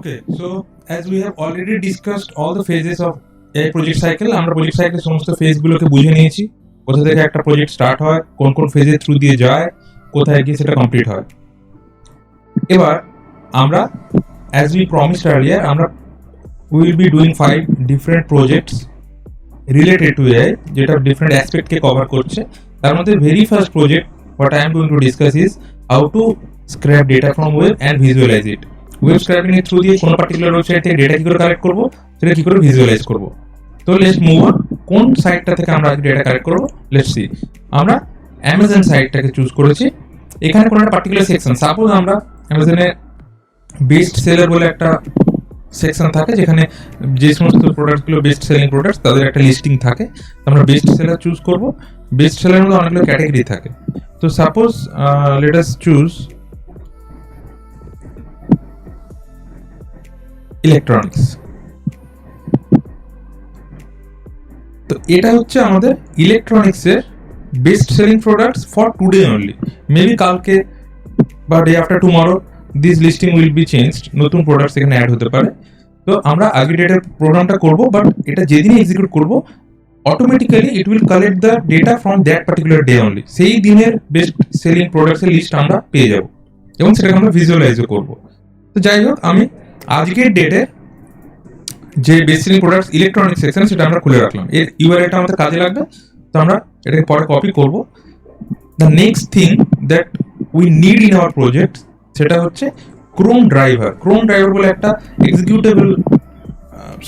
Okay, so as we have already discussed all the phases of a project cycle, আমরা project সাইকেলের সমস্ত ফেজগুলোকে বুঝে নিয়েছি। কোথা থেকে একটা প্রজেক্ট স্টার্ট হয়, কোন কোন ফেজের থ্রু দিয়ে যায়, কোথায় গিয়ে সেটা কমপ্লিট হয়। এবার আমরা as we promised earlier, আমরা we will be doing 5 different projects related to AI, যেটা ডিফারেন্ট অ্যাসপেক্টকে কভার করছে। তার মধ্যে very first project what I am going to discuss is how to scrape data from web and visualize it. Web scraping এর through দিয়ে কোনো particular website থেকে data কি করে কালেক্ট করব, সেটা কি করে ভিজুয়ালাইজ করব। তো লেটস মুভ অন। কোন সাইটটা থেকে আমরা ডেটা কালেক্ট করব, লেটস সি। আমরা অ্যামাজন সাইটটাকে চুজ করেছি। এখানে কোনো একটা পার্টিকুলার সেকশন, সাপোজ আমরা অ্যামাজনে বেস্ট সেলার বলে একটা সেকশন থাকে, যেখানে যে সমস্ত প্রোডাক্টগুলো বেস্ট সেলিং প্রোডাক্টস তাদের একটা লিস্টিং থাকে। আমরা বেস্ট সেলার চুজ করব। বেস্ট সেলারের মধ্যে অনেকগুলো ক্যাটাগরি থাকে। তো suppose let us choose electronics. তো এটা হচ্ছে আমাদের ইলেকট্রনিক্সের best selling products for today only. Maybe কালকে বা day after tomorrow this listing will be changed, নতুন প্রোডাক্টস এখানে অ্যাড হতে পারে। তো আমরা আগে ডেটার প্রোগ্রামটা করব, বাট এটা যেদিনই এক্সিকিউট করব automatically it will collect the data from that particular day only. সেই দিনের বেস্ট সেলিং প্রোডাক্টসের লিস্ট আমরা পেয়ে যাব এবং সেটাকে আমরা ভিজুয়ালাইজও করব। তো যাই হোক, আমি আজকের ডেটে যে best selling products electronics section সেটা আমরা খুলে রাখলাম। এর ইউআরএলটা আমাদের কাজে লাগবে, তো আমরা এটাকে পরে কপি করব। The next thing that we need in our project সেটা হচ্ছে ক্রোম ড্রাইভার। ক্রোম ড্রাইভার বলে একটা এক্সিকিউটেবল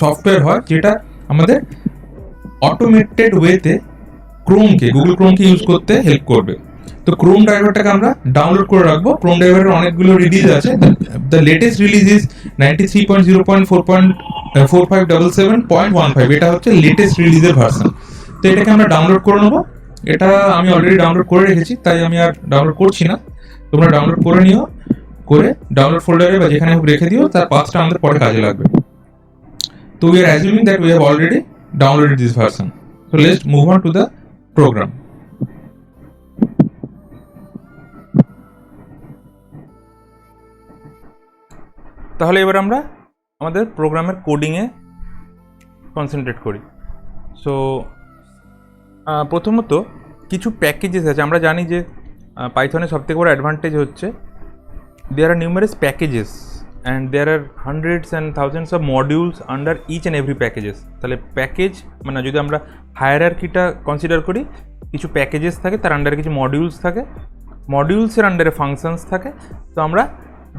সফটওয়্যার হয়, যেটা আমাদের অটোমেটেড ওয়েতে গুগল ক্রোমকে ইউজ করতে হেল্প করবে। তো ক্রোম ড্রাইভারটাকে আমরা ডাউনলোড করে রাখবো। ক্রোম ড্রাইভারের অনেকগুলো রিলিজ আছে। The latest release is 93.0.4.4577.15। এটা হচ্ছে লেটেস্ট রিলিজের ভার্সন। তো এটাকে আমরা ডাউনলোড করে নেবো। এটা আমি অলরেডি ডাউনলোড করে রেখেছি, তাই আমি আর ডাউনলোড করছি না। তোমরা ডাউনলোড করে নিও, করে ডাউনলোড ফোল্ডারে বা যেখানে রেখে দিও, তার পাসটা আমাদের পরে কাজে লাগবে। তো we are assuming that we have already downloaded this version. So let's move on to the program. তাহলে এবার আমরা আমাদের প্রোগ্রামের কোডিংয়ে কনসেন্ট্রেট করি। সো প্রথমত কিছু প্যাকেজেস আছে। আমরা জানি যে পাইথনের সবথেকে বড় অ্যাডভান্টেজ হচ্ছে there are numerous packages and there are hundreds and thousands of modules under each and every packages. তাহলে প্যাকেজ মানে যদি আমরা হায়ারার্কিটা কনসিডার করি, কিছু প্যাকেজেস থাকে, তার আন্ডারে কিছু মডিউলস থাকে, মডিউলসের আন্ডারে ফাংশনস থাকে। তো আমরা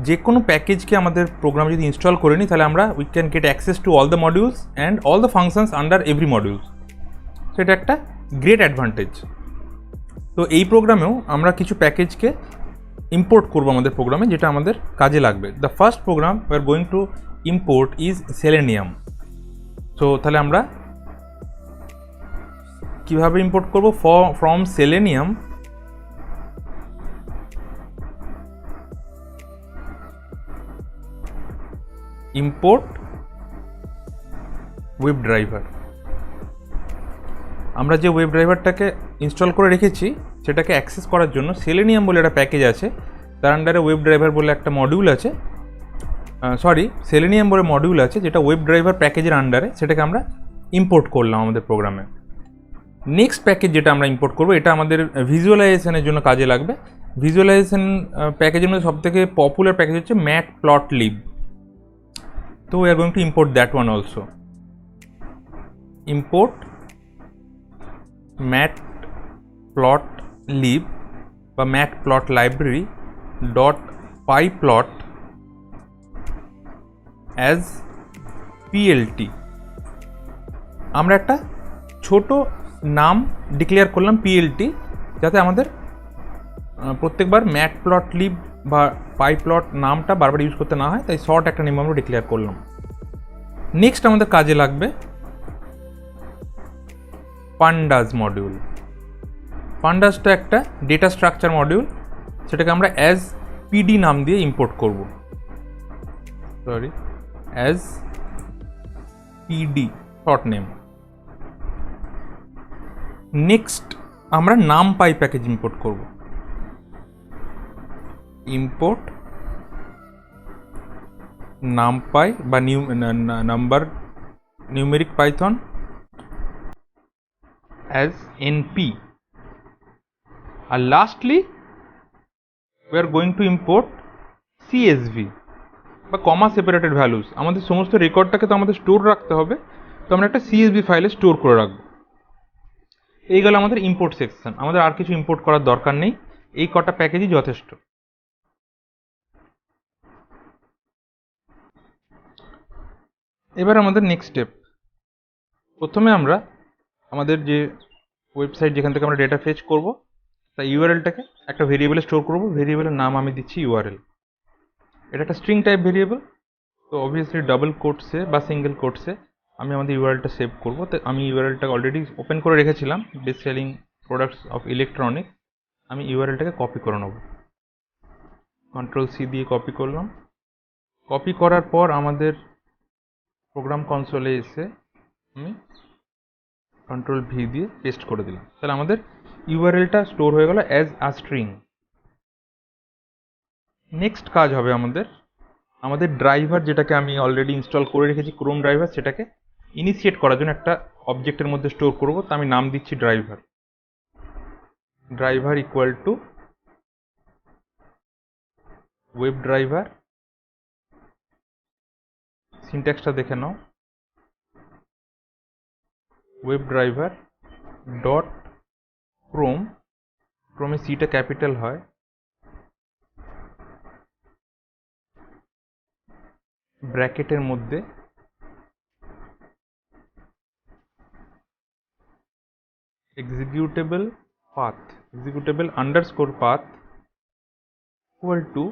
যে কোনো প্যাকেজকে আমাদের প্রোগ্রাম যদি ইনস্টল করে নিই, তাহলে আমরা we can get access to all the modules and all the functions under every modules. So এটা একটা গ্রেট অ্যাডভান্টেজ। তো এই প্রোগ্রামেও আমরা কিছু প্যাকেজকে ইম্পোর্ট করবো আমাদের প্রোগ্রামে, যেটা আমাদের কাজে লাগবে। The first program we are going to import is selenium. So তাহলে আমরা কীভাবে ইম্পোর্ট করবো? From selenium import web driver. আমরা যে ওয়েব ড্রাইভারটাকে ইনস্টল করে রেখেছি সেটাকে অ্যাক্সেস করার জন্য সেলেনিয়াম বলে একটা প্যাকেজ আছে, তার আন্ডারে ওয়েব ড্রাইভার বলে একটা মডিউল আছে। সেলেনিয়াম বলে মডিউল আছে, যেটা ওয়েব ড্রাইভার প্যাকেজের আন্ডারে, সেটাকে আমরা ইম্পোর্ট করলাম আমাদের প্রোগ্রামে। নেক্সট প্যাকেজ যেটা আমরা ইম্পোর্ট করবো, এটা আমাদের ভিজুয়ালাইজেশনের জন্য কাজে লাগবে। ভিজুয়ালাইজেশন প্যাকেজের মধ্যে সবথেকে পপুলার প্যাকেজ হচ্ছে ম্যাটপ্লটলিব। তো we are going to import that one also. Import matplotlib বা matplotlib dot pyplot as plt। আমরা একটা ছোট নাম ডিক্লেয়ার করলাম plt, যাতে আমাদের প্রত্যেকবার matplotlib বা pyplot নামটা বারবার ইউজ করতে না হয়, তাই শর্ট একটা নেম আমরা ডিক্লেয়ার করলাম। নেক্সট আমাদের কাজে লাগবে পান্ডাস মডিউল। পান্ডাসটা একটা ডেটা স্ট্রাকচার মডিউল, সেটাকে আমরা অ্যাজ পিডি নাম দিয়ে ইম্পোর্ট করব। As PD short name. Next আমরা নামপাই প্যাকেজ ইম্পোর্ট করব। import numpy বা number numeric python as np, and lastly we are going to import csv বা কমা সেপারেটেড ভ্যালুস। আমাদের সমস্ত রেকর্ডটাকে তো আমাদের স্টোর রাখতে হবে, তো আমরা একটা সিএসভি ফাইলে স্টোর করে রাখবো। এই গেল আমাদের ইম্পোর্ট সেকশন। আমাদের আর কিছু ইম্পোর্ট করার দরকার নেই, এই কটা প্যাকেজই যথেষ্ট। এবার আমাদের নেক্সট স্টেপ, প্রথমে আমরা আমাদের যে ওয়েবসাইট যেখান থেকে আমরা ডেটা ফেচ করব তাই ইউআরএলটাকে একটা ভেরিয়েবলে স্টোর করব। ভেরিয়েবলের নাম আমি দিচ্ছি ইউআরএল। এটা একটা স্ট্রিং টাইপ ভেরিয়েবল, তো অবভিয়াসলি ডাবল কোটসে বা সিঙ্গেল কোটসে আমি আমাদের ইউআরএলটা সেভ করব। তো আমি ইউআরএলটাকে অলরেডি ওপেন করে রেখেছিলাম, best selling products of electronic. আমি ইউআরএলটাকে কপি করে নেব, Ctrl+C দিয়ে কপি করলাম। কপি করার পর আমাদের প্রোগ্রাম কনসোলে এসে আমি Ctrl+V দিয়ে পেস্ট করে দিলাম। তাহলে আমাদের ইউআরএলটা স্টোর হয়ে গেল অ্যাজ আ স্ট্রিং। নেক্সট কাজ হবে আমাদের ড্রাইভার, যেটাকে আমি অলরেডি ইনস্টল করে রেখেছি ক্রোম ড্রাইভার, সেটাকে ইনিশিয়েট করার জন্য একটা অবজেক্টের মধ্যে স্টোর করব। তো আমি নাম দিচ্ছি driver. Driver equal to web driver. সিনট্যাক্সটা দেখে নাও, ওয়েব ড্রাইভার ডট ক্রোম, ক্রোমে সিটা ক্যাপিটাল হয়, ব্র্যাকেটের মধ্যে executable path, executable underscore path equal to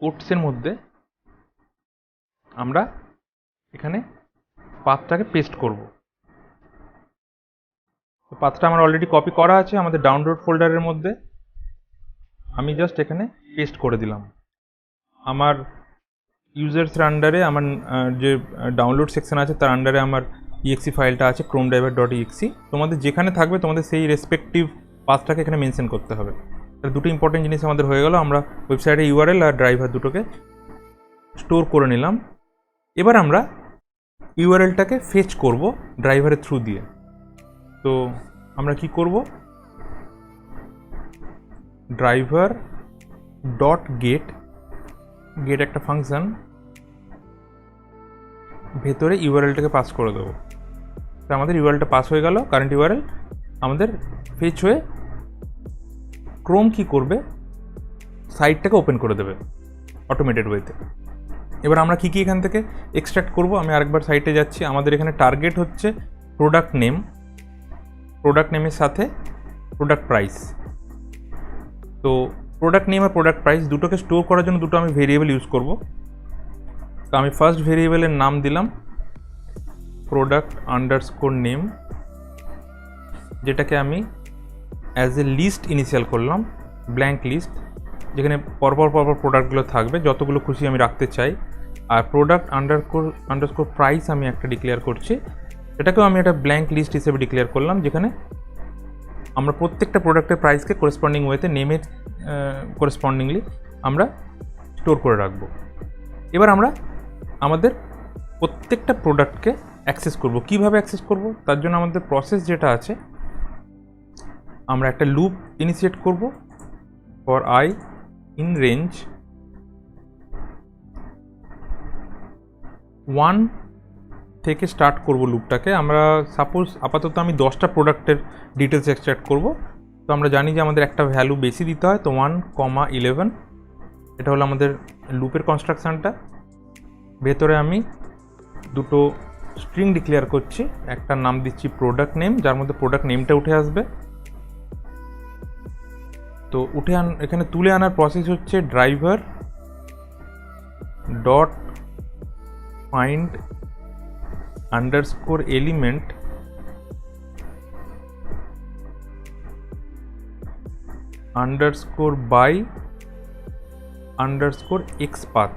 কোটসের মধ্যে আমরা এখানে পাথটাকে পেস্ট করব। তো পাথটা আমার অলরেডি কপি করা আছে আমাদের ডাউনলোড ফোল্ডারের মধ্যে, আমি জাস্ট এখানে পেস্ট করে দিলাম। আমার ইউজার্সের আন্ডারে আমার যে ডাউনলোড সেকশন আছে তার আন্ডারে আমার ইএক্সি ফাইলটা আছে ক্রোম ড্রাইভার ডট ইএক্সি। তোমাদের যেখানে থাকবে তোমাদের সেই রেসপেক্টিভ পাথটাকে এখানে মেনশন করতে হবে। তাহলে দুটো ইম্পর্টেন্ট জিনিস আমাদের হয়ে গেল, আমরা ওয়েবসাইটে ইউআরএল আর ড্রাইভার দুটোকে স্টোর করে নিলাম। এবার আমরা ইউআরএলটাকে ফেচ করব ড্রাইভারের থ্রু দিয়ে। তো আমরা কি করব, ড্রাইভার ডট গেট, গেট একটা ফাংশন, ভেতরে ইউআরএলটাকে পাস করে দেবো। তো আমাদের ইউআরএলটা পাস হয়ে গেল, কারেন্ট ইউআরএল আমাদের ফেচ হয়ে ক্রোম কি করবে, সাইটটাকে ওপেন করে দেবে অটোমেটেড ওয়েতে। এবার আমরা কি এখান থেকে এক্সট্রাক্ট করব, আমি আরেকবার সাইটে যাচ্ছি। আমাদের এখানে টার্গেট হচ্ছে প্রোডাক্ট নেম, প্রোডাক্ট নেমের সাথে প্রোডাক্ট প্রাইস। তো প্রোডাক্ট নেম আর প্রোডাক্ট প্রাইস দুটোকে স্টোর করার জন্য দুটো আমি ভেরিয়েবল ইউজ করব। তো আমি ফার্স্ট ভেরিয়েবলের নাম দিলাম প্রোডাক্ট আন্ডারস্কোর নেম, যেটাকে আমি অ্যাজ এ লিস্ট ইনিশিয়াল করলাম, ব্ল্যাঙ্ক লিস্ট, যেখানে পরপর প্রোডাক্টগুলো থাকবে, যতগুলো খুশি আমি রাখতে চাই। আর প্রোডাক্ট আন্ডারস্কোর প্রাইস আমি একটা ডিক্লেয়ার করছি, এটাকেও আমি একটা ব্ল্যাঙ্ক লিস্ট হিসেবে ডিক্লেয়ার করলাম, যেখানে আমরা প্রত্যেকটা প্রোডাক্টের প্রাইসকে করেসপন্ডিং ওয়েতে নেমের করেসপন্ডিংলি আমরা স্টোর করে রাখবো। এবার আমরা আমাদের প্রত্যেকটা প্রোডাক্টকে অ্যাক্সেস করব। কিভাবে অ্যাক্সেস করব, তার জন্য আমাদের প্রসেস যেটা আছে, আমরা একটা লুপ ইনিশিয়েট করব ফর আই ইন রেঞ্জ 1 থেকে স্টার্ট করব লুপটাকে। আমরা সাপোজ আপাতত আমি 10টা প্রোডাক্টের ডিটেলস এক্সট্রাক্ট করব। তো আমরা জানি যে আমাদের একটা ভ্যালু বেশি দিতে হয়, তো 1,11 এটা হলো আমাদের লুপের কনস্ট্রাকশানটা। ভেতরে আমি দুটো স্ট্রিং ডিক্লেয়ার করছি, একটা নাম দিচ্ছি প্রোডাক্ট নেম, যার মধ্যে প্রোডাক্ট নেমটা উঠে আসবে। তো এখানে তুলে আনার প্রসেস হচ্ছে driver dot find underscore element underscore by underscore XPath.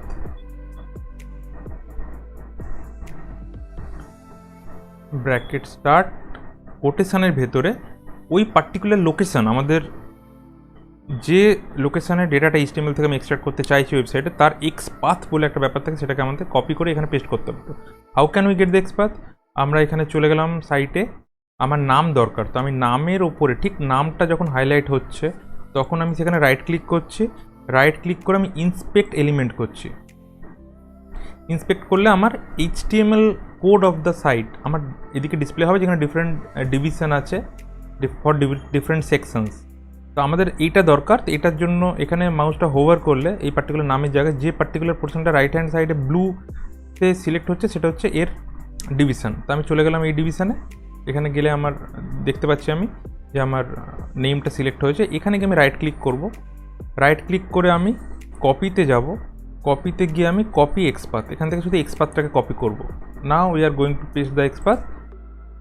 Bracket start, কোটেশনের ভেতরে ওই পার্টিকুলার লোকেশন, আমাদের যে লোকেশানে ডেটাটা HTML থেকে আমি এক্সট্রাক্ট করতে চাইছি ওয়েবসাইটে, তার এক্সপাথ বলে একটা ব্যাপার থাকে, সেটাকে আমাদের কপি করে এখানে পেস্ট করতে হবে। How can we get the XPath? আমরা এখানে চলে গেলাম সাইটে, আমার নাম দরকার, তো আমি নামের ওপরে ঠিক নামটা যখন হাইলাইট হচ্ছে তখন আমি সেখানে রাইট ক্লিক করছি, রাইট ক্লিক করে আমি ইন্সপেক্ট এলিমেন্ট করছি। ইন্সপেক্ট করলে আমার HTML code of the site আমার এদিকে ডিসপ্লে হবে, যেখানে ডিফারেন্ট ডিভিশন আছে ফর ডিফারেন্ট সেকশনস। তো আমাদের এইটা দরকার, তো এটার জন্য এখানে মাউসটা হোভার করলে এই পার্টিকুলার নামের জায়গায় যে পার্টিকুলার পোর্শনটা রাইট হ্যান্ড সাইডে ব্লুতে সিলেক্ট হচ্ছে সেটা হচ্ছে এর ডিভিশন। তো আমি চলে গেলাম এই ডিভিশনে, এখানে গেলে আমার দেখতে পাচ্ছি আমি যে আমার নেমটা সিলেক্ট হয়েছে। এখানে গিয়ে আমি রাইট ক্লিক করব, রাইট ক্লিক করে আমি কপিতে যাব, কপিতে গিয়ে আমি কপি এক্সপাথ, এখান থেকে শুধু এক্সপাথটাকে কপি করব। Now we are going to paste the xpath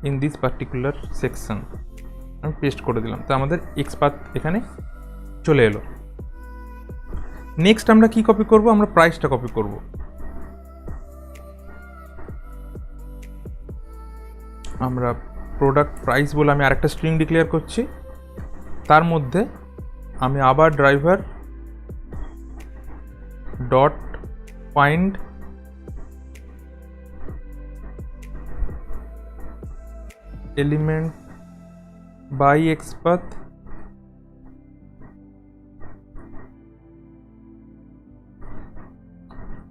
in this particular section. আমি পেস্ট করে দিলাম, তো আমাদের এক্সপাথ এখানে চলে এলো। নেক্সট আমরা কি কপি করব? আমরা প্রাইসটা কপি করব। আমরা প্রোডাক্ট প্রাইস বলে আমি আরেকটা স্ট্রিং ডিক্লেয়ার করছি, তার মধ্যে আমি আবার driver dot find element by xpath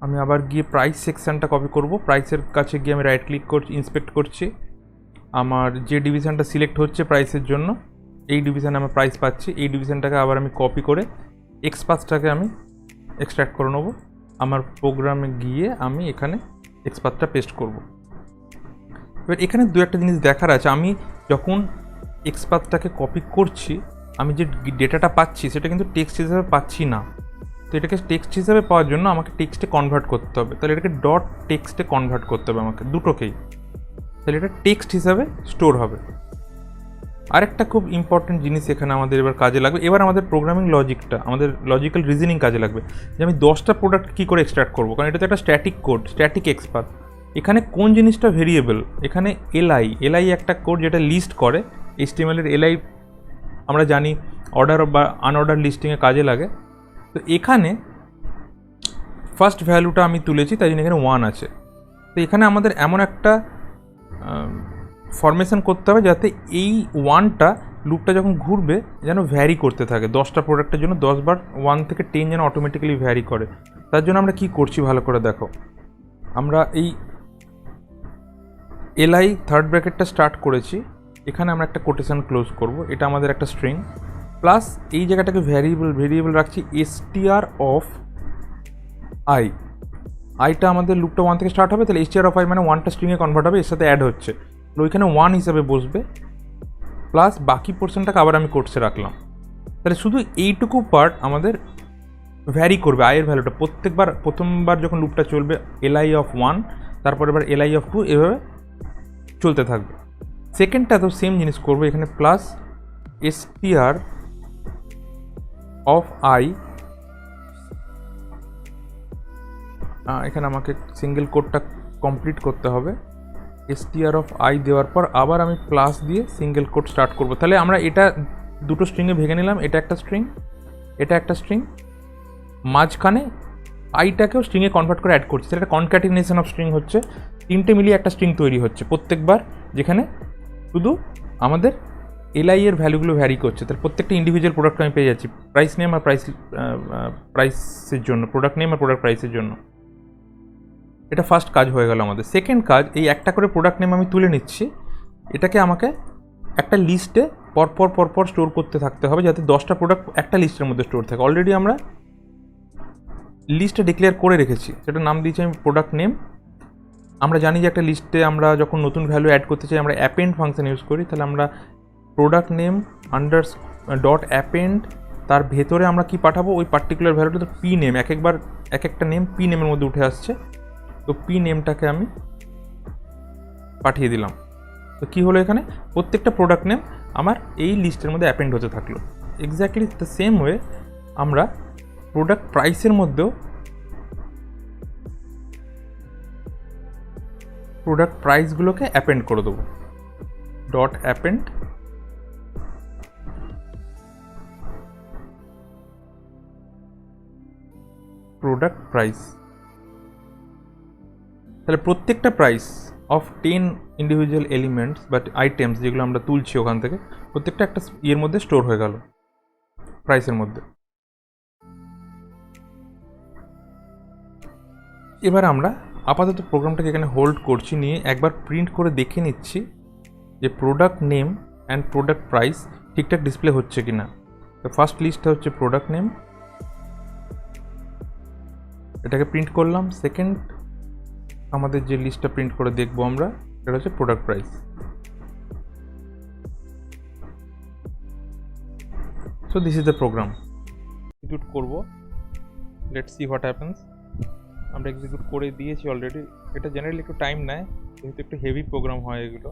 আমি আবার গিয়ে প্রাইস সেকশনটা কপি করব। প্রাইসের কাছে গিয়ে আমি রাইট ক্লিক করছি, ইন্সপেক্ট করছি, আমার যে ডিভিশনটা সিলেক্ট হচ্ছে প্রাইসের জন্য এই ডিভিশনে আমি প্রাইস পাচ্ছি, এই ডিভিশনটাকে আবার আমি কপি করে এক্সপাথটাকে আমি এক্সট্র্যাক্ট করে নেবো। আমার প্রোগ্রামে গিয়ে আমি এখানে এক্সপাথটা পেস্ট করব। এবার এখানে দু একটা জিনিস দেখার আছে, আমি যখন এক্সপাথটাকে কপি করছি আমি যে ডেটাটা পাচ্ছি সেটা কিন্তু টেক্সট হিসাবে পাচ্ছি না। তো এটাকে টেক্সট হিসাবে পাওয়ার জন্য আমাকে টেক্সটে কনভার্ট করতে হবে, তাহলে এটাকে ডট টেক্সটে কনভার্ট করতে হবে আমাকে, দুটোকেই, তাহলে এটা টেক্সট হিসাবে স্টোর হবে। আরেকটা খুব ইম্পর্টেন্ট জিনিস এখানে আমাদের এবার কাজে লাগবে, এবার আমাদের প্রোগ্রামিং লজিকটা, আমাদের লজিক্যাল রিজনিং কাজে লাগবে, যে আমি 10টা প্রোডাক্ট কী করে এক্সট্রাক্ট করবো, কারণ এটা তো একটা স্ট্যাটিক কোড, স্ট্যাটিক এক্সপাথ। এখানে কোন জিনিসটা ভেরিয়েবল? এখানে এলআই একটা কোড যেটা লিস্ট করে, HTML এর এলআই আমরা জানি অর্ডার বা আনঅর্ডার লিস্টিংয়ে কাজে লাগে। তো এখানে ফার্স্ট ভ্যালুটা আমি তুলেছি, তাই জন্য এখানে 1 আছে। তো এখানে আমাদের এমন একটা ফরমেশন করতে হবে যাতে এই 1টা লুপটা যখন ঘুরবে যেন ভ্যারি করতে থাকে, 10টা প্রোডাক্টের জন্য 10 বার 1 থেকে 10 যেন অটোমেটিক্যালি ভ্যারি করে। তার জন্য আমরা কি করছি ভালো করে দেখো, আমরা এই এলআই থার্ড ব্র্যাকেটটা স্টার্ট করেছি, এখানে আমরা একটা কোটেশন ক্লোজ করব, এটা আমাদের একটা স্ট্রিং, প্লাস এই জায়গাটাকে ভেরিয়েবল রাখছি str অফ আই। আইটা আমাদের লুপটা 1 থেকে স্টার্ট হবে, তাহলে str অফ আই মানে 1টা স্ট্রিংয়ে কনভার্ট হবে, এর সাথে অ্যাড হচ্ছে, তো ওইখানে 1 হিসাবে বসবে, প্লাস বাকি পোর্শনটাকে আবার আমি কোটসে রাখলাম। তাহলে শুধু এইটুকু পার্ট আমাদের ভ্যারি করবে আয়ের ভ্যালুটা প্রত্যেকবার, প্রথমবার যখন লুপটা চলবে li অফ 1, তারপর এবার li অফ 2, এভাবে চলতে থাকবে। সেকেন্ডটা তো সেম জিনিস করবো, এখানে প্লাস str অফ আই, এখানে আমাকে সিঙ্গেল কোডটা কমপ্লিট করতে হবে, str অফ আই দেওয়ার পর আবার আমি প্লাস দিয়ে সিঙ্গেল কোড স্টার্ট করব। তাহলে আমরা এটা দুটো স্ট্রিংয়ে ভেঙে নিলাম, এটা একটা স্ট্রিং, এটা একটা স্ট্রিং, মাঝখানে আইটাকেও স্ট্রিংয়ে কনভার্ট করে অ্যাড করছি, সেটা কনক্যাটিনেশন অফ স্ট্রিং হচ্ছে, তিনটে মিলিয়ে একটা স্ট্রিং তৈরি হচ্ছে প্রত্যেকবার, যেখানে শুধু আমাদের এলআই এর ভ্যালুগুলো ভ্যারি করছে। তাহলে প্রত্যেকটা ইন্ডিভিজুয়াল প্রোডাক্ট আমি পেয়ে যাচ্ছি প্রাইস নেম আর প্রাইসের জন্য, প্রোডাক্ট নেম আর প্রোডাক্ট প্রাইসের জন্য। এটা ফার্স্ট কাজ হয়ে গেল আমাদের। সেকেন্ড কাজ, এই একটা করে প্রোডাক্ট নেম আমি তুলে নিচ্ছি, এটাকে আমাকে একটা লিস্টে পরপর স্টোর করতে থাকতে হবে, যাতে 10টা প্রোডাক্ট একটা লিস্টের মধ্যে স্টোর থাকে। অলরেডি আমরা লিস্টে ডিক্লেয়ার করে রেখেছি, সেটার নাম দিয়েছি আমি প্রোডাক্ট নেম। আমরা জানি যে একটা লিস্টে আমরা যখন নতুন ভ্যালু অ্যাড করতে চাই আমরা অ্যাপেন্ড ফাংশন ইউজ করি, তাহলে আমরা প্রোডাক্ট নেম ডট অ্যাপেন্ড, তার ভেতরে আমরা কি পাঠাবো, ওই পার্টিকুলার ভ্যালুটা, তো পি নেম, এক একটা নেম পি নেমের মধ্যে উঠে আসছে, তো পি নেমটাকে আমি পাঠিয়ে দিলাম। তো কী হলো, এখানে প্রত্যেকটা প্রোডাক্ট নেম আমার এই লিস্টের মধ্যে অ্যাপেন্ড হতে থাকলো। এক্স্যাক্টলি দ্য সেম ওয়ে আমরা প্রোডাক্ট প্রাইসের মধ্যেও প্রোডাক্ট প্রাইসগুলোকে অ্যাপেন্ড করে দেবো, ডট অ্যাপেন্ড প্রোডাক্ট প্রাইস। তাহলে প্রত্যেকটা price of 10 individual elements but items যেগুলো আমরা তুলছি ওখান থেকে, প্রত্যেকটা একটা ইয়ের মধ্যে স্টোর হয়ে গেল, প্রাইসের মধ্যে। এবার আমরা আপাতত প্রোগ্রামটাকে এখানে হোল্ড করছি, নিয়ে একবার প্রিন্ট করে দেখে নিচ্ছি যে product name and product price ঠিকঠাক ডিসপ্লে হচ্ছে কি না। তো ফার্স্ট লিস্টটা হচ্ছে প্রোডাক্ট নেম, এটাকে প্রিন্ট করলাম। সেকেন্ড আমাদের যে লিস্টটা প্রিন্ট করে দেখবো আমরা, সেটা হচ্ছে product price. So this is the program. Execute করবো, লেটস সি হোয়াট হ্যাপেন্স। আমরা এক্সিকিউট করে দিয়েছি অলরেডি। এটা জেনারেলি একটু টাইম নেয়, যেহেতু একটু হেভি প্রোগ্রাম হয় এগুলো।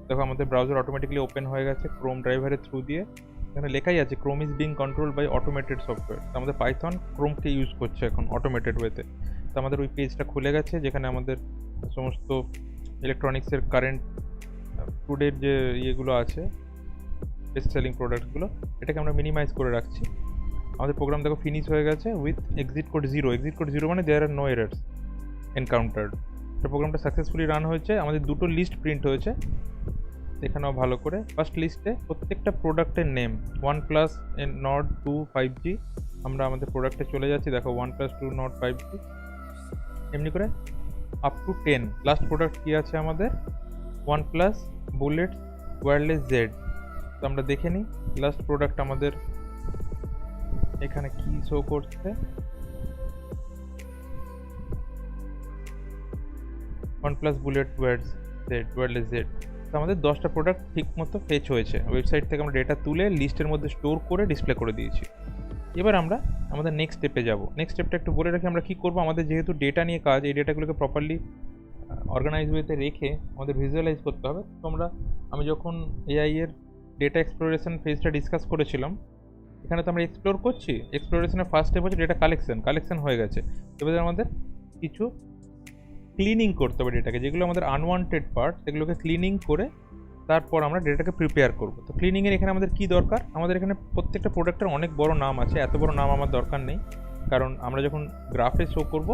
দেখো আমাদের ব্রাউজার অটোমেটিক্যালি ওপেন হয়ে গেছে ক্রোম ড্রাইভারের থ্রু দিয়ে। এখানে লেখাই আছে Chrome is being control by automated software. তো আমাদের পাইথন ক্রোমকে ইউজ করছে এখন অটোমেটেড ওয়েতে। তো আমাদের ওই পেজটা খুলে গেছে যেখানে আমাদের সমস্ত ইলেকট্রনিক্সের কারেন্ট টুডের যে ইয়েগুলো আছে, বেস্ট সেলিং প্রোডাক্টগুলো, এটাকে আমরা মিনিমাইজ করে রাখছি। আমাদের প্রোগ্রাম দেখো ফিনিশ হয়ে গেছে with exit code 0। Exit code 0 মানে দেয়ার আর নো এরার্স এনকাউন্টার্ড। তো প্রোগ্রামটা সাকসেসফুলি রান হয়েছে। আমাদের দুটো লিস্ট প্রিন্ট হয়েছে, এখানেও ভালো করে। ফার্স্ট লিস্টে প্রত্যেকটা প্রোডাক্টের নেম OnePlus Nord 2 5G। আমরা আমাদের প্রোডাক্টে চলে যাচ্ছি, দেখো OnePlus 2 Nord 5G, এমনি করে আপ টু 10। লাস্ট প্রোডাক্ট কী আছে আমাদের, OnePlus Bullets Wireless Z। তো আমরা দেখে নিই লাস্ট প্রোডাক্ট আমাদের এখানে কি শো করছে। OnePlus Bullet Wireless Z। তো আমাদের 10টা প্রোডাক্ট ঠিক মতো ফেচ হয়েছে। ওয়েবসাইট থেকে আমরা ডেটা তুলে লিস্টের মধ্যে স্টোর করে ডিসপ্লে করে দিয়েছি। এবার আমরা আমাদের নেক্সট স্টেপে যাব। নেক্সট স্টেপটা একটু বলে রাখি আমরা কী করবো। আমাদের যেহেতু ডেটা নিয়ে কাজ, এই ডেটাগুলোকে প্রপারলি অর্গানাইজ ওয়েতে রেখে আমাদের ভিজুয়ালাইজ করতে হবে। তো আমি যখন এআই এর ডেটা এক্সপ্লোরেশন ফেজটা ডিসকাস করেছিলাম, এখানে তো আমরা এক্সপ্লোর করছি। এক্সপ্লোরেশনের ফার্স্ট স্টেপ হচ্ছে ডেটা কালেকশন হয়ে গেছে। এবারে আমাদের কিছু ক্লিনিং করতে হবে ডেটাকে, যেগুলো আমাদের আনওয়ান্টেড পার্ট সেগুলোকে ক্লিনিং করে তারপর আমরা ডেটাকে প্রিপেয়ার করব। তো ক্লিনিংয়ের এখানে আমাদের কী দরকার, আমাদের এখানে প্রত্যেকটা প্রোডাক্টের অনেক বড় নাম আছে। এত বড় নাম আমার দরকার নেই, কারণ আমরা যখন গ্রাফে শো করব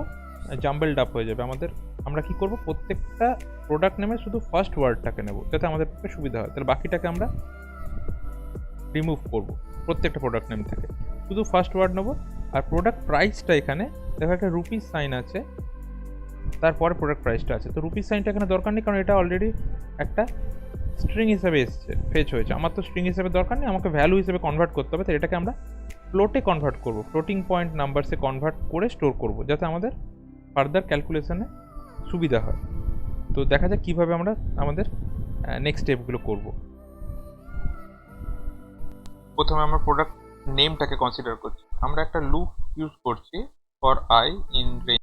জাম্বেলড আপ হয়ে যাবে আমাদের। আমরা কি করব, প্রত্যেকটা প্রোডাক্ট নেমে শুধু ফার্স্ট ওয়ার্ডটাকে নেব, যাতে আমাদের পক্ষে সুবিধা হয়। তাহলে বাকিটাকে আমরা রিমুভ করব প্রত্যেকটা প্রোডাক্ট নেম থেকে, শুধু ফার্স্ট ওয়ার্ড নেব। আর প্রোডাক্ট প্রাইসটা এখানে দেখো একটা রুপিস সাইন আছে, তারপরে প্রোডাক্ট প্রাইসটা আছে। তো রুপিস সাইনটা এখানে দরকার নেই, কারণ এটা অলরেডি একটা স্ট্রিং হিসেবে এসছে, ফেচ হয়েছে। আমার তো স্ট্রিং হিসেবে দরকার নেই, আমাকে ভ্যালু হিসেবে কনভার্ট করতে হবে। তো এটাকে আমরা ফ্লোটে কনভার্ট করব, ফ্লোটিং পয়েন্ট নাম্বারসে কনভার্ট করে স্টোর করব, যাতে আমাদের ফার্দার ক্যালকুলেশনে সুবিধা হয়। তো দেখা যাক কীভাবে আমরা আমাদের নেক্সট স্টেপগুলো করব। প্রথমে আমরা প্রোডাক্ট নেমটাকে কনসিডার করছি। আমরা একটা লুপ ইউজ করছি ফর আই ইন রেঞ্জ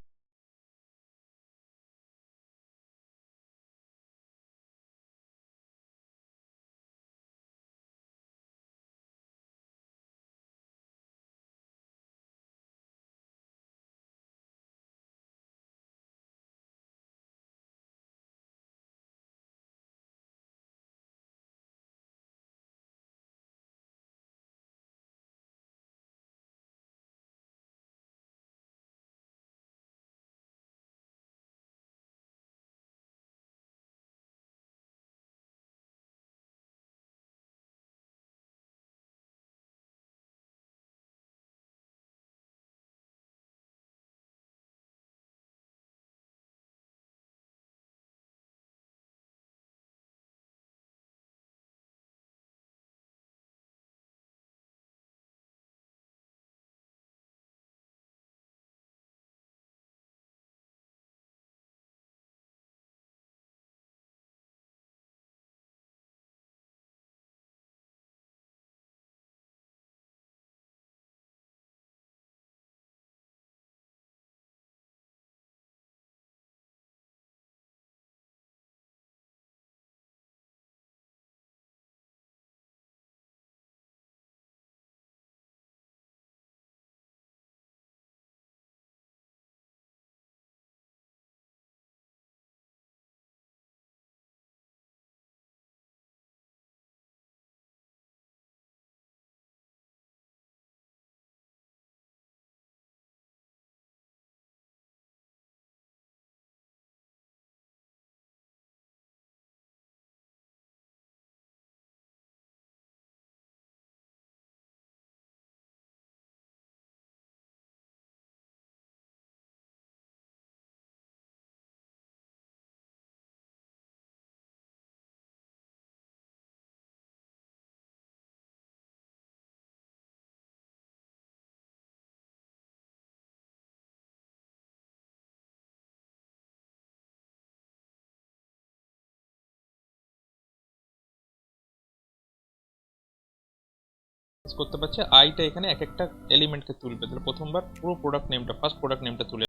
করতে পারছে আইটা এখানে এক একটা এলিমেন্টকে তুলবে, তাহলে প্রথমবার পুরো প্রোডাক্ট নেমটা, ফার্স্ট প্রোডাক্ট নেমটা তুলে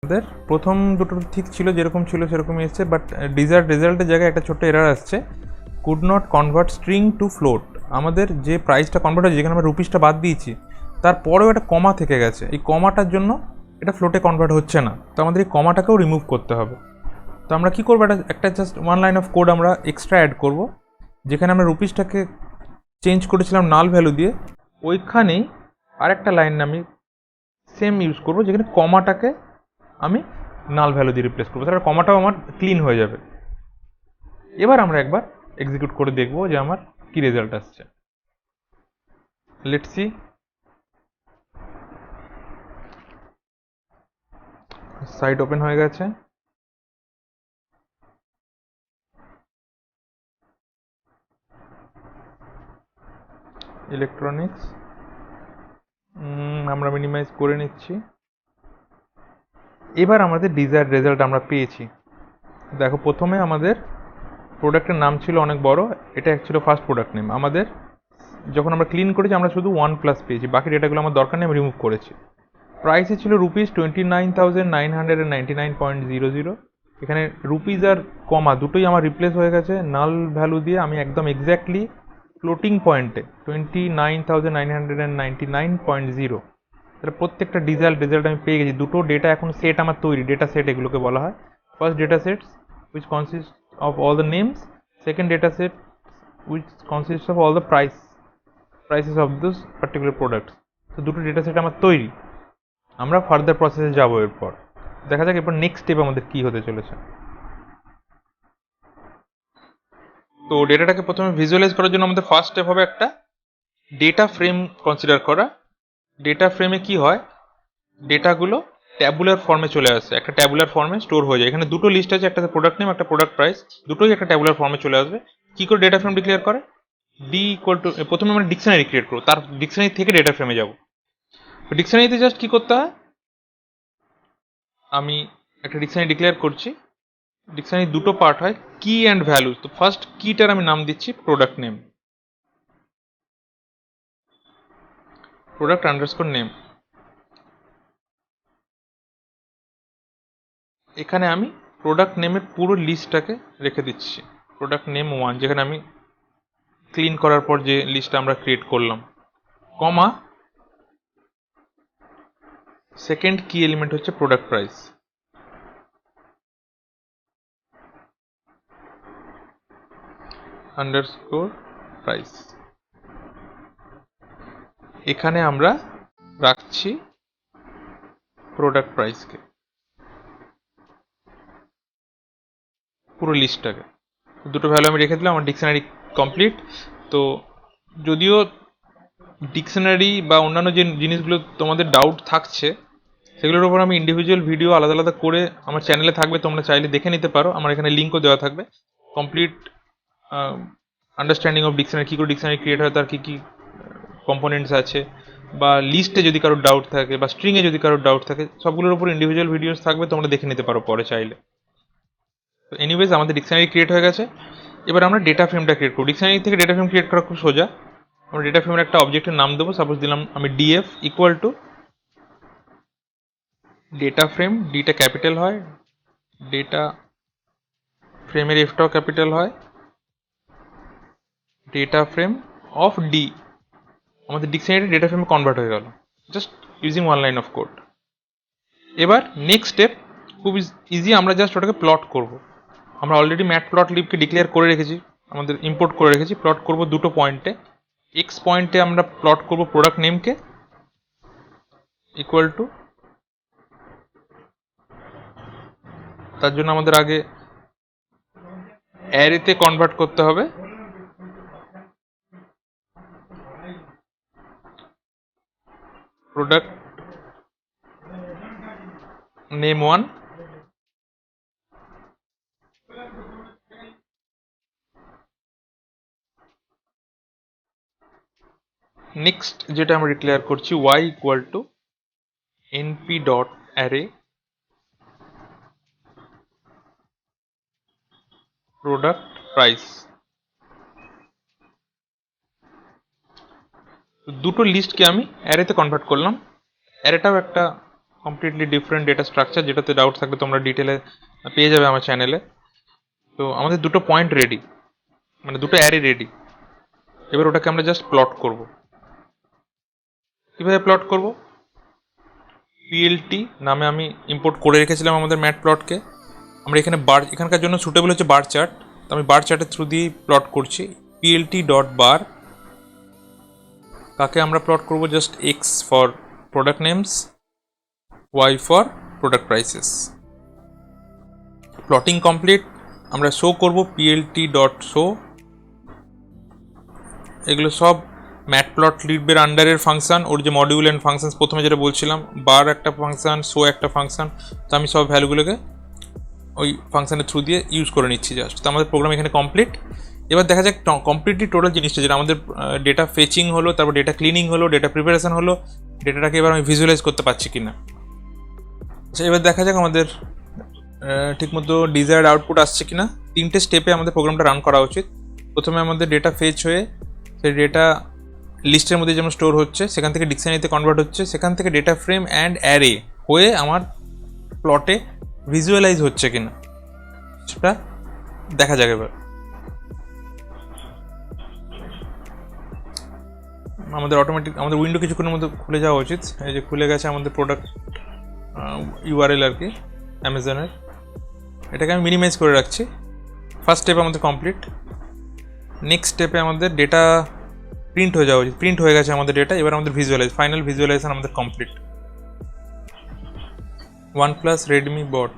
আমাদের প্রথম দুটো ঠিক ছিল, যেরকম ছিল সেরকমই এসছে, বাট ডিজার্ট রেজাল্টের জায়গায় একটা ছোট্ট এরার আসছে, could not convert string two float. আমাদের যে প্রাইসটা কনভার্ট হয়েছে, যেখানে আমরা রুপিসটা বাদ দিয়েছি, তারপরেও একটা কমা থেকে গেছে, এই কমাটার জন্য এটা ফ্লোটে কনভার্ট হচ্ছে না, তো আমাদের এই কমাটাকেও রিমুভ করতে হবে। তো আমরা কী করবো, একটা just one line of code আমরা এক্সট্রা অ্যাড করব, যেখানে আমরা রুপিসটাকে চেঞ্জ করেছিলাম নাল ভ্যালু দিয়ে, ওইখানেই আরেকটা লাইন আমি সেম ইউজ করবো, যেখানে কমাটাকে আমি নাল ভ্যালু দিয়ে রিপ্লেস করবো, তাহলে কমাটাও আমার ক্লিন হয়ে যাবে। এবার আমরা একবার এক্সিকিউট করে দেখবো যে আমার কি রেজাল্ট আসছে। Let's see. সাইট ওপেন হয়ে গেছে। ইলেকট্রনিক্স আমরা মিনিমাইজ করে নিচ্ছি। এবার আমাদের ডিজায়ার্ড রেজাল্ট আমরা পেয়েছি। দেখো, প্রথমে আমাদের প্রোডাক্টের নাম ছিল অনেক বড়, এটা ছিল ফার্স্ট প্রোডাক্ট নেম। আমাদের যখন আমরা ক্লিন করেছি আমরা শুধু 1+ পেয়েছি, বাকি ডেটাগুলো আমার দরকার নেই, আমি রিমুভ করেছি। প্রাইসে ছিল ₹29,999.00। এখানে রুপিস আর কমা দুটোই আমার রিপ্লেস হয়ে গেছে নাল ভ্যালু দিয়ে। আমি একদম এক্স্যাক্টলি ফ্লোটিং পয়েন্টে 29,999.0, তাহলে প্রত্যেকটা রেজাল্ট আমি পেয়ে গেছি। দুটো ডেটা এখন সেট আমার তৈরি, ডেটা সেট এগুলোকে বলা হয়। First data sets which consists of all the names, second data set which consists of all the prices of those particular products. তো দুটো ডেটা সেট আমার তৈরি, আমরা ফার্দার প্রসেসে যাবো। এরপর দেখা যাক এরপর নেক্সট স্টেপ আমাদের কি হতে চলেছে। তো ডেটাটাকে প্রথমে ভিজুয়ালাইজ করার জন্য আমাদের ফার্স্ট স্টেপ হবে একটা ডেটা ফ্রেম কনসিডার করা। ডেটা ফ্রেমে কি হয়, ডেটাগুলো ট্যাবুলার ফর্মে চলে আসে, একটা ট্যাবুলার ফর্মে স্টোর হয়ে যায়। এখানে দুটো লিস্ট আছে, একটা প্রোডাক্ট নেম, একটা প্রোডাক্ট প্রাইস, দুটোই একটা ট্যাবুলার ফর্মে চলে আসবে। কি করে ডেটা ফ্রেম ডিক্লেয়ার করে, ডি ইকুয়াল টু, প্রথমে আমরা ডিকশনারি ক্রিয়েট করবো, তার ডিকশনারি থেকে ডেটা ফ্রেমে যাবো। ডিকশনারিতে জাস্ট কি করতে হয়, আমি একটা ডিকশনারি ডিক্লেয়ার করছি। ডিকশনারি দুটো পার্ট হয়, কি অ্যান্ড ভ্যালু। তো ফার্স্ট কিটার আমি নাম দিচ্ছি product name, product underscore name. এখানে আমি প্রোডাক্ট নেমের পুরো লিস্টটাকে রেখে দিচ্ছি, প্রোডাক্ট নেম 1, যেখানে আমি ক্লিন করার পর যে লিস্টটা আমরা ক্রিয়েট করলাম, কমা সেকেন্ড কি এলিমেন্ট হচ্ছে প্রোডাক্ট প্রাইস। Underscore price. এখানে আমরা রাখছি প্রোডাক্ট প্রাইসকে, পুরো লিস্টটাকে। দুটো ভ্যালু আমি রেখে দিলাম, আমার ডিকশনারি কমপ্লিট। তো যদিও ডিকশনারি বা অন্যান্য যে জিনিসগুলো তোমাদের ডাউট থাকছে সেগুলোর উপর আমি ইন্ডিভিজুয়াল ভিডিও আলাদা আলাদা করে আমার চ্যানেলে থাকবে, তোমরা চাইলে দেখে নিতে পারো। আমার এখানে লিঙ্কও দেওয়া থাকবে। কমপ্লিট আন্ডারস্ট্যান্ডিং অফ ডিকশনারি, কী করে ডিকশনারি ক্রিয়েট হয়, তার কী কী কম্পোনেন্টস আছে, বা লিস্টে যদি কারোর ডাউট থাকে বা স্ট্রিংয়ে যদি কারোর ডাউট থাকে, সবগুলোর উপর ইন্ডিভিজুয়াল ভিডিওস থাকবে, তোমরা দেখে নিতে পারো পরে চাইলে। তো এনিওয়েজ আমাদের ডিকশনারি ক্রিয়েট হয়ে গেছে। এবার আমরা ডেটা ফ্রেমটা ক্রিয়েট করব। ডিকশনারি থেকে ডেটা ফ্রেম ক্রিয়েট করা খুব সোজা। আমরা ডেটা ফ্রেমের একটা অবজেক্টের নাম দেবো। সাপোজ দিলাম আমি DF equal to data frame, ডিটা ক্যাপিটাল হয়, ডেটা ফ্রেমের এফটাও ক্যাপিটাল হয়, ডেটা ফ্রেম অফ ডি। আমাদের ডিকশনারি ডেটা ফ্রেমে কনভার্ট হয়ে গেল just using one line of code. এবার নেক্সট স্টেপ খুব ইজি, আমরা জাস্ট ওটাকে প্লট করব। আমরা অলরেডি ম্যাট প্লট লিবকে ডিক্লেয়ার করে রেখেছি, আমাদের ইম্পোর্ট করে রেখেছি। প্লট করব দুটো পয়েন্টে। এক্স পয়েন্টে আমরা প্লট করব প্রোডাক্ট নেমকে ইকুয়াল টু, তার জন্য আমাদের আগে অ্যারেতে কনভার্ট করতে হবে প্রোডাক্ট নেম 1, নেক্সট যেটা আমরা ডিক্লেয়ার করছি y equal to np dot array product price. দুটো লিস্টকে আমি অ্যারেতে কনভার্ট করলাম। অ্যারেটাও একটা কমপ্লিটলি ডিফারেন্ট ডেটা স্ট্রাকচার, যেটাতে ডাউট থাকলে তোমরা ডিটেলে পেয়ে যাবে আমার চ্যানেলে। তো আমাদের দুটো পয়েন্ট রেডি, মানে দুটো অ্যারে রেডি। এবার ওটাকে আমরা জাস্ট প্লট করব। কীভাবে প্লট করব? পিএলটি নামে আমি ইম্পোর্ট করে রেখেছিলাম আমাদের ম্যাট প্লটকে। আমরা এখানে বার, এখানকার জন্য সুটেবল হচ্ছে বার চার্ট, তো আমি বার চার্টের থ্রু দিয়েই প্লট করছি। পিএলটি ডট বার, তাকে আমরা প্লট করব just x for product names, y for product prices. Plotting complete. আমরা শো করব পিএলটি ডট শো। এগুলো সব ম্যাট প্লট লিবের আন্ডারের ফাংশন, ওর যে মডিউল অ্যান্ড ফাংশন প্রথমে যেটা বলছিলাম, বার একটা ফাংশন, শো একটা ফাংশন। তো আমি সব ভ্যালুগুলোকে ওই ফাংশনের থ্রু দিয়ে ইউজ করে নিচ্ছি জাস্ট। তো আমাদের প্রোগ্রাম এখানে কমপ্লিট। এবার দেখা যাক কমপ্লিটলি টোটাল জিনিসটা, যেটা আমাদের ডেটা ফেচিং হলো, তারপর ডেটা ক্লিনিং হলো, ডেটা প্রিপারেশন হলো, ডেটাটাকে এবার আমি ভিজুয়ালাইজ করতে পারছি কিনা। আচ্ছা, এবার দেখা যাক আমাদের ঠিকমতো ডিজায়ার্ড আউটপুট আসছে কিনা। তিনটে স্টেপে আমাদের প্রোগ্রামটা রান করা উচিত। প্রথমে আমাদের ডেটা ফেচ হয়ে সেই ডেটা লিস্টের মধ্যে যেমন স্টোর হচ্ছে, সেখান থেকে ডিকশনারিতে কনভার্ট হচ্ছে, সেখান থেকে ডেটা ফ্রেম অ্যান্ড অ্যারে হয়ে আমার প্লটে ভিজুয়ালাইজ হচ্ছে কিনা সেটা দেখা যাবে। এবার আমাদের অটোমেটিক আমাদের উইন্ডো কিছুক্ষণের মধ্যে খুলে যাওয়া উচিত। এই যে খুলে গেছে আমাদের প্রোডাক্ট ইউআরএল আর কি, অ্যামাজনের। এটাকে আমি মিনিমাইজ করে রাখছি। ফার্স্ট স্টেপ আমাদের কমপ্লিট। নেক্সট স্টেপে আমাদের ডেটা প্রিন্ট হয়ে যাওয়া উচিত। প্রিন্ট হয়ে গেছে আমাদের ডেটা। এবার আমাদের ভিজুয়ালাইজ, ফাইনাল ভিজুয়ালাইজেশন আমাদের কমপ্লিট। OnePlus Redmi বট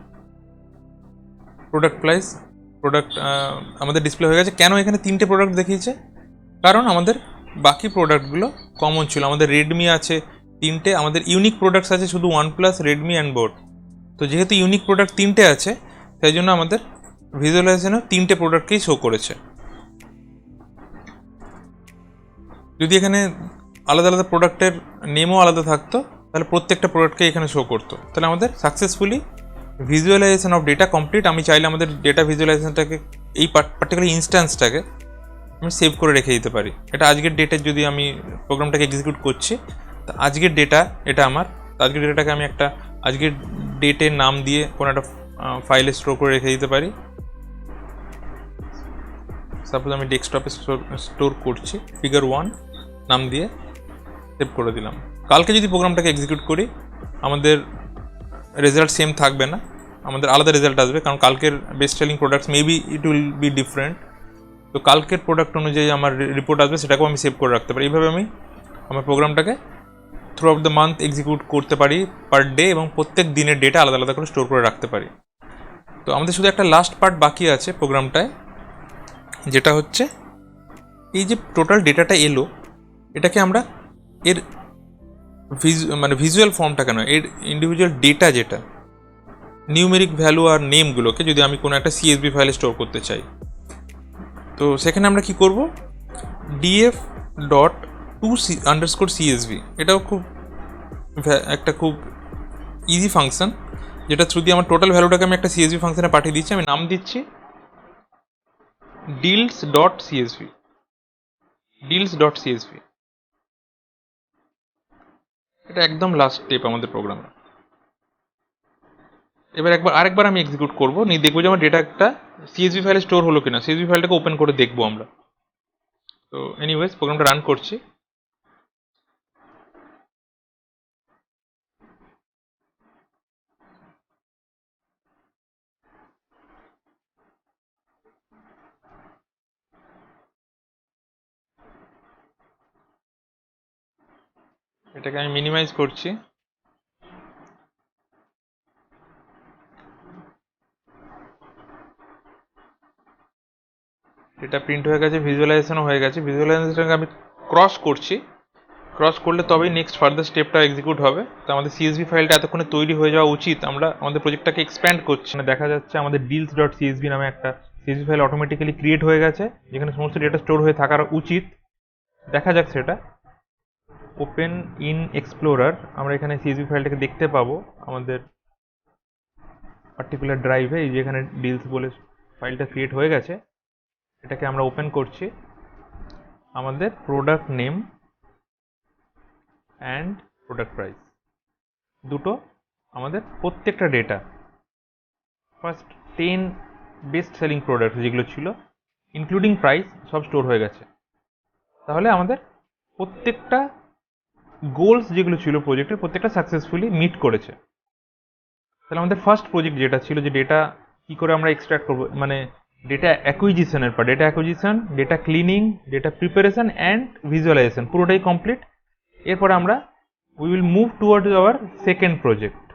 প্রোডাক্ট প্রাইস, প্রোডাক্ট আমাদের ডিসপ্লে হয়ে গেছে। কেন এখানে তিনটে প্রোডাক্ট দেখিয়েছে? কারণ আমাদের বাকি প্রোডাক্টগুলো কমন ছিল। আমাদের রেডমি আছে তিনটে, আমাদের ইউনিক প্রোডাক্টস আছে শুধু OnePlus, রেডমি অ্যান্ড বোট। তো যেহেতু ইউনিক প্রোডাক্ট তিনটে আছে, তাই জন্য আমাদের ভিজুয়ালাইজেশনে তিনটে প্রোডাক্টকেই শো করেছে। যদি এখানে আলাদা আলাদা প্রোডাক্টের নেমও আলাদা থাকতো, তাহলে প্রত্যেকটা প্রোডাক্টকে এখানে শো করতো। তাহলে আমাদের successfully visualisation of data complete. আমি চাইলে আমাদের ডেটা ভিজুয়ালাইজেশনটাকে, এই পার্টিকুলার ইনস্ট্যান্সটাকে আমি সেভ করে রেখে দিতে পারি। এটা আজকের ডেটের, যদি আমি প্রোগ্রামটাকে এক্সিকিউট করছি, তো আজকের ডেটা এটা আমার, আজকের ডেটাটাকে আমি একটা আজকের ডেটের নাম দিয়ে কোনো একটা ফাইলে স্টোর করে রেখে দিতে পারি। সাপোজ আমি ডেস্কটপে স্টোর করছি, ফিগার 1 নাম দিয়ে সেভ করে দিলাম। কালকে যদি প্রোগ্রামটাকে এক্সিকিউট করি, আমাদের রেজাল্ট সেম থাকবে না, আমাদের আলাদা রেজাল্ট আসবে, কারণ কালকের best selling products maybe it will be different. তো তো কালকের প্রোডাক্ট অনুযায়ী আমার রিপোর্ট আসবে, সেটাকেও আমি সেভ করে রাখতে পারি। এইভাবে আমি আমার প্রোগ্রামটাকে throughout the month execute করতে পারি পার ডে, এবং প্রত্যেক দিনের ডেটা আলাদা আলাদা করে স্টোর করে রাখতে পারি। তো আমাদের শুধু একটা লাস্ট পার্ট বাকি আছে প্রোগ্রামটায়, যেটা হচ্ছে এই যে টোটাল ডেটাটা এলো, এটাকে আমরা এর ভিজুয়াল ফর্মটা কেন, এর ইন্ডিভিজুয়াল ডেটা যেটা নিউমেরিক ভ্যালু আর নেমগুলোকে যদি আমি কোনো একটা সিএসভি ফাইলে স্টোর করতে চাই, তো সেখানে আমরা কি করব, DF dot to underscore CSV, এটাও খুব একটা খুব ইজি ফাংশন, যেটা থ্রু দিয়ে আমার টোটাল ভ্যালুটাকে আমি একটা সিএসভি ফাংশনে পাঠিয়ে দিচ্ছি। আমি নাম দিচ্ছি deals dot CSV, deals dot CSV. এটা একদম লাস্ট স্টেপ আমাদের প্রোগ্রামে। এবার আরেকবার আমি এক্সিকিউট করবো, নিয়ে দেখবো যে আমার ডেটা একটা সিএসভি ফাইলে স্টোর হলো কিনা। সিএসভি ফাইলটাকে ওপেন করে দেখবো আমরা। তো এনিওয়েজ প্রোগ্রামটা রান করছি। এটাকে আমি মিনিমাইজ করছি। এটা প্রিন্ট হয়ে গেছে, ভিজুয়ালাইজেশনও হয়ে গেছে। ভিজুয়ালাইজেশনকে আমি ক্রস করছি, ক্রস করলে তবেই নেক্সট ফার্দার স্টেপটা এক্সিকিউট হবে। তো আমাদের সিএসভি ফাইলটা এতক্ষণে তৈরি হয়ে যাওয়া উচিত। আমরা আমাদের প্রজেক্টটাকে এক্সপ্যান্ড করছি, দেখা যাচ্ছে আমাদের ডিলস ডট সিএসভি নামে একটা সিএসভি ফাইল অটোমেটিক্যালি ক্রিয়েট হয়ে গেছে, যেখানে সমস্ত ডেটা স্টোর হয়ে থাকার উচিত। দেখা যাক সেটা। ওপেন ইন এক্সপ্লোরার, আমরা এখানে সিএসভি ফাইলটাকে দেখতে পাবো আমাদের পার্টিকুলার ড্রাইভে। এই যে এখানে ডিলস বলে ফাইলটা ক্রিয়েট হয়ে গেছে, এটাকে আমরা ওপেন করছি। আমাদের product name and product price দুটো, আমাদের প্রত্যেকটা data first 10 best selling product যেগুলো ছিল ইনক্লুডিং প্রাইস সব স্টোর হয়ে গেছে। তাহলে আমাদের প্রত্যেকটা গোলস যেগুলো ছিল প্রজেক্টের, প্রত্যেকটা সাকসেসফুলি মিট করেছে। তাহলে আমাদের ফার্স্ট প্রজেক্ট যেটা ছিল, যে ডেটা কী করে আমরা এক্সট্রাক্ট করবো, মানে ডেটা অ্যাকুইজিশনের পর data acquisition, data cleaning, data preparation and visualisation পুরোটাই কমপ্লিট। এরপর আমরা we will move towards our second project.